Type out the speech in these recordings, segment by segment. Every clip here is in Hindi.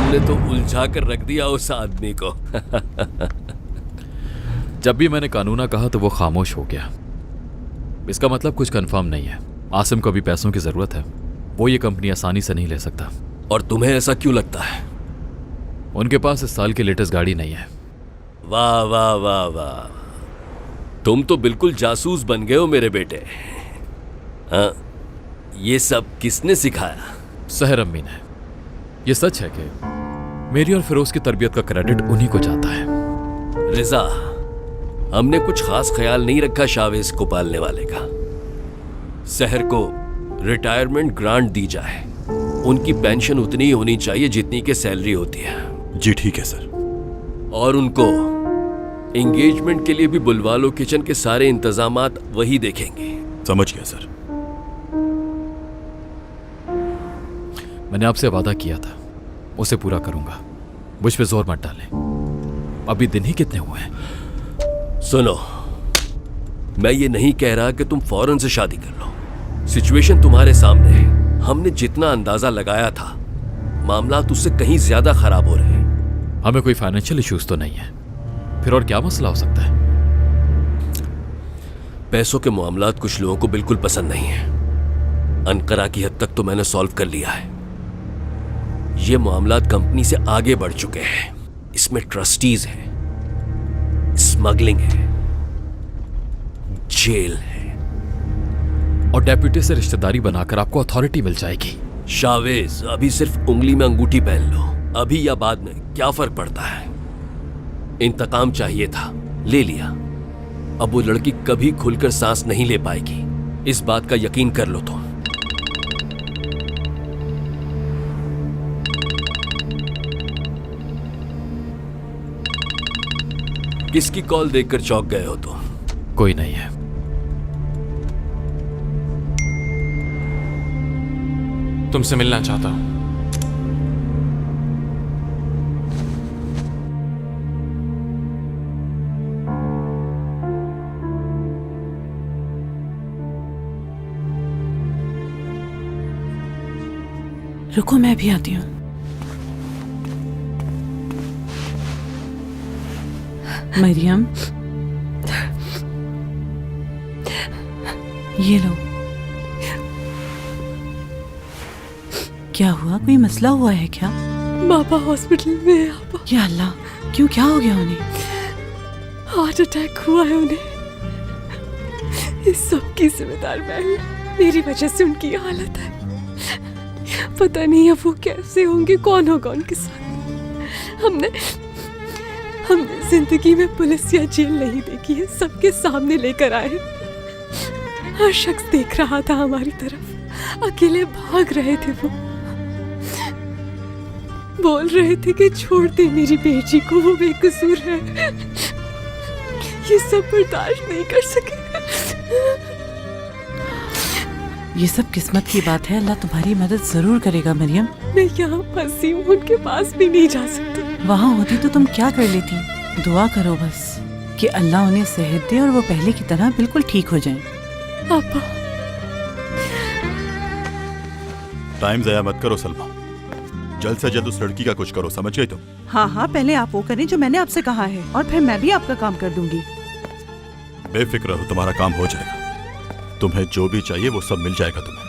तुमने तो उलझा कर रख दिया उस आदमी को। जब भी मैंने कानूना कहा तो वो खामोश हो गया। इसका मतलब कुछ कंफर्म नहीं है। आसिम को भी पैसों की जरूरत है, वो ये कंपनी आसानी से नहीं ले सकता। और तुम्हें ऐसा क्यों लगता है? उनके पास इस साल की लेटेस्ट गाड़ी नहीं है। वाह वाह वाह वाह, तुम तो बिल्कुल जासूस बन गए हो मेरे बेटे। हाँ, ये सब किसने सिखाया? सहर अम्मी ने। ये सच है कि मेरी और फिरोज की तरबियत का क्रेडिट उन्हीं को जाता है। रिजा, हमने कुछ खास ख्याल नहीं रखा शावेज को पालने वाले का। सहर को रिटायरमेंट ग्रांट दी जाए, उनकी पेंशन उतनी ही होनी चाहिए जितनी की सैलरी होती है। जी ठीक है सर। और उनको एंगेजमेंट के लिए भी बुलवा लो, किचन के सारे इंतजामात वही देखेंगे। समझ गया सर। मैंने आपसे वादा किया था, उसे पूरा करूंगा। मुझ पे जोर मत डालें, अभी दिन ही कितने हुए हैं। सुनो, मैं ये नहीं कह रहा कि तुम फौरन से शादी कर लो। सिचुएशन तुम्हारे सामने है। हमने जितना अंदाजा लगाया था, मामला उससे कहीं ज्यादा खराब हो रहे हैं। हमें कोई फाइनेंशियल इश्यूज तो नहीं है, फिर और क्या मसला हो सकता है? पैसों के मामलात कुछ लोगों को बिल्कुल पसंद नहीं है। अनकरा की हद तक तो मैंने सॉल्व कर लिया है। ये मामलात कंपनी से आगे बढ़ चुके हैं। इसमें ट्रस्टीज हैं, स्मगलिंग है, जेल है। और डेप्यूटी से रिश्तेदारी बनाकर आपको अथॉरिटी मिल जाएगी। शावेज, अभी सिर्फ उंगली में अंगूठी पहन लो। अभी या बाद में क्या फर्क पड़ता है? इंतकाम चाहिए था, ले लिया। अब वो लड़की कभी खुलकर सांस नहीं ले पाएगी, इस बात का यकीन कर लो तुम। किसकी कॉल देखकर चौंक गए हो तुम? कोई नहीं है। तुमसे मिलना चाहता हूं। रुको, मैं भी आती हूँ। मरियम, ये लो। क्या हुआ? कोई मसला हुआ है क्या? बाबा हॉस्पिटल में है। आपा, या अल्लाह, क्यों? क्या हो गया उन्हें? हार्ट अटैक हुआ है उन्हें। इस सब की जिम्मेदार मैं हूँ। मेरी वजह से उनकी ये हालत है। पता नहीं अब वो कैसे होंगे, कौन होगा उनके साथ। हमने जिंदगी में पुलिस या जेल नहीं देखी है। सबके सामने लेकर आए। हर शख्स देख रहा था हमारी तरफ। अकेले भाग रहे थे वो। बोल रहे थे कि छोड़ दे मेरी बेटी को, वो बेकसूर है। ये सब बर्दाश्त नहीं कर सके। ये सब किस्मत की बात है। अल्लाह तुम्हारी मदद जरूर करेगा मरियम। मैं यहाँ फंसी हूँ, उनके पास भी नहीं जा सकती। वहाँ होती तो तुम क्या कर लेती? दुआ करो बस कि अल्लाह उन्हें सेहत दे और वो पहले की तरह बिल्कुल ठीक हो जाएं। पापा, टाइम ज़ाया मत करो सलमा, जल्द से जल्द उस लड़की का कुछ करो, समझ गई तुम? हाँ हाँ, पहले आप वो करें जो मैंने आपसे कहा है, और फिर मैं भी आपका काम कर दूंगी। बेफिक्र रहो, तुम्हारा काम हो जाएगा। तुम्हें जो भी चाहिए वो सब मिल जाएगा तुम्हें।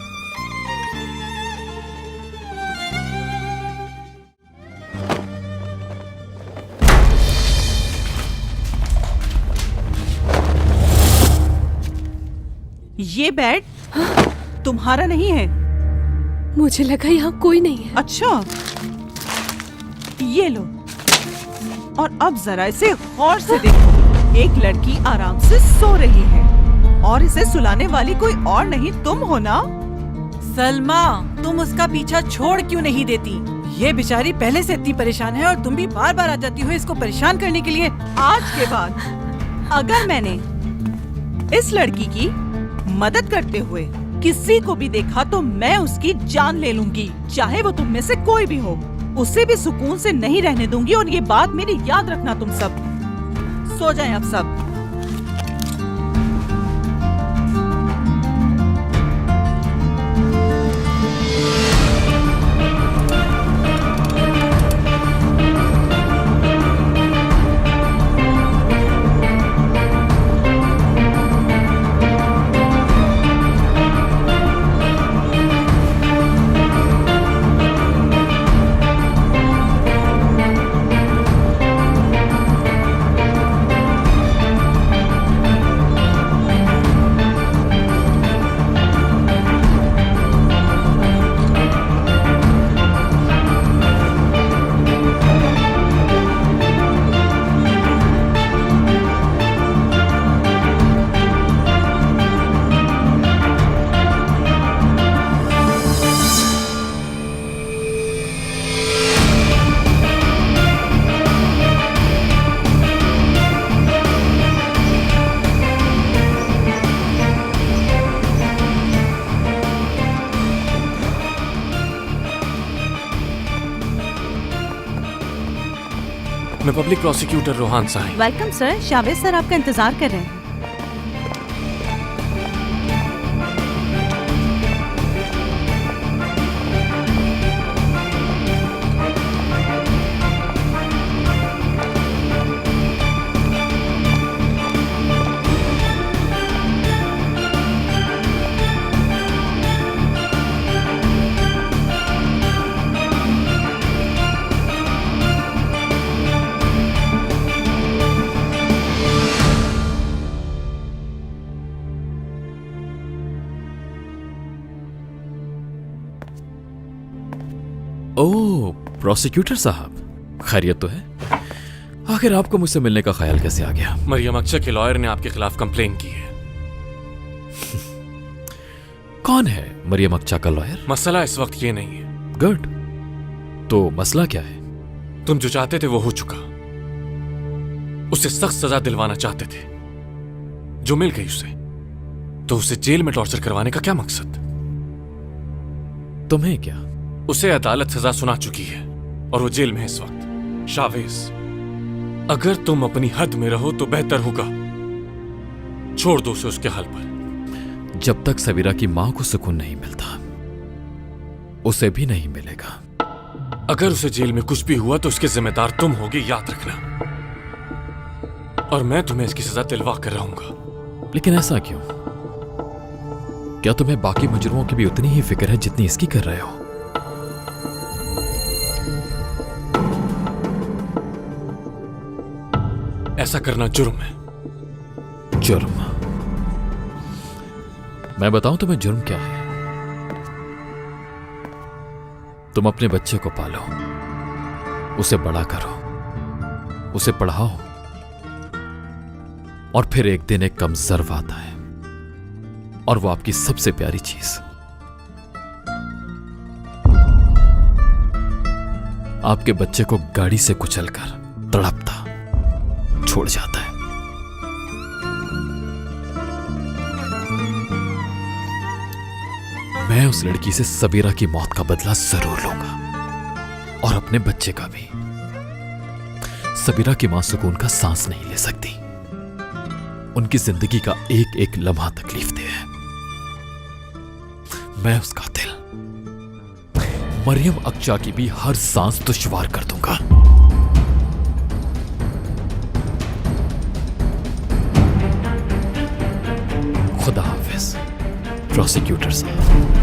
ये बेड तुम्हारा नहीं है? मुझे लगा यहाँ कोई नहीं है। अच्छा, ये लो। और अब जरा इसे गौर से देखो। एक लड़की आराम से सो रही है और इसे सुलाने वाली कोई और नहीं तुम हो ना? सलमा, तुम उसका पीछा छोड़ क्यों नहीं देती? ये बेचारी पहले से इतनी परेशान है और तुम भी बार बार आ जाती हो इसको परेशान करने के लिए। आज के बाद अगर मैंने इस लड़की की मदद करते हुए किसी को भी देखा तो मैं उसकी जान ले लूंगी, चाहे वो तुम में से कोई भी हो। उसे भी सुकून से नहीं रहने दूंगी। और ये बात मेरी याद रखना तुम सब। सो जाएं अब सब। मैं पब्लिक प्रोसिक्यूटर रोहान साही। वेलकम सर, शावेद सर आपका इंतजार कर रहे हैं। ओह, प्रोसिक्यूटर साहब, खैरियत तो है? आखिर आपको मुझसे मिलने का ख्याल कैसे आ गया? मरियम अक्चा के लॉयर ने आपके खिलाफ कंप्लेन की है। कौन है मरियम अक्चा का लॉयर? मसला इस वक्त ये नहीं है। गुड, तो मसला क्या है? तुम जो चाहते थे वो हो चुका। उसे सख्त सजा दिलवाना चाहते थे, जो मिल गई उसे, तो उसे जेल में टॉर्चर करवाने का क्या मकसद? तुम्हें क्या? उसे अदालत सजा सुना चुकी है और वो जेल में है इस वक्त। शावेज, अगर तुम अपनी हद में रहो तो बेहतर होगा। छोड़ दो उसे उसके हाल पर। जब तक सबीरा की मां को सुकून नहीं मिलता, उसे भी नहीं मिलेगा। अगर उसे जेल में कुछ भी हुआ तो उसके जिम्मेदार तुम होगे, याद रखना। और मैं तुम्हें इसकी सजा दिलवा कर रहूंगा। लेकिन ऐसा क्यों? क्या तुम्हें बाकी मुजरिमों की भी उतनी ही फिक्र है जितनी इसकी कर रहे हो? ऐसा करना जुर्म है। जुर्म? मैं बताऊं तुम्हें जुर्म क्या है? तुम अपने बच्चे को पालो, उसे बड़ा करो, उसे पढ़ाओ, और फिर एक दिन एक कम ज़र्व आता है और वो आपकी सबसे प्यारी चीज, आपके बच्चे को गाड़ी से कुचलकर तड़पता छोड़ जाता है। मैं उस लड़की से सबीरा की मौत का बदला जरूर लूंगा, और अपने बच्चे का भी। सबीरा की मां सुकून का सांस नहीं ले सकती। उनकी जिंदगी का एक एक लम्हा तकलीफ दे है। मैं उसका दिल, मरियम अक्चा की भी हर सांस दुश्वार कर दूंगा। खुदा हाफिज, प्रोसिक्यूटर साहब।